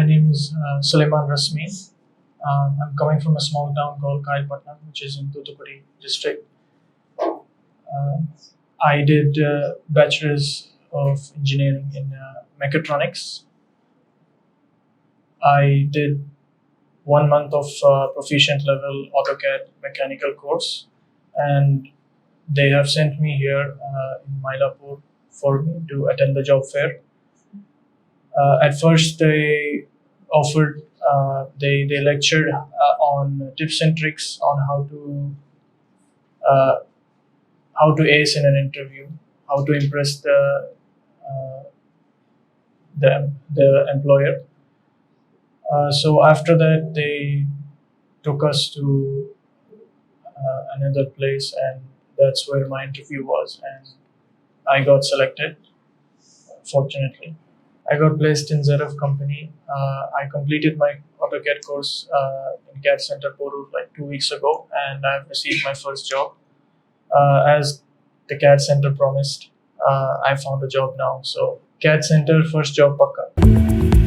My name is Sulaimani Rusmi. I'm coming from a small town called CADD Centre, which is in Thoothukudi district. Uh, I did bachelor's of engineering in mechatronics. I did 1 month of proficient level AutoCAD mechanical course, and they have sent me here in Mylapore for me to attend the job fair. At first, they offered, they lectured on tips and tricks on uh, how to ace in an interview, how to impress uh, the employer. So after that, they took us to another place, and that's where my interview was, and I got selected. Fortunately, I got placed in ZF company. I completed my AutoCAD course in CADD Centre Porur like 2 weeks ago, and I've received my first job. As the CADD Centre promised, I found a job now. So CADD Centre, first job pakka.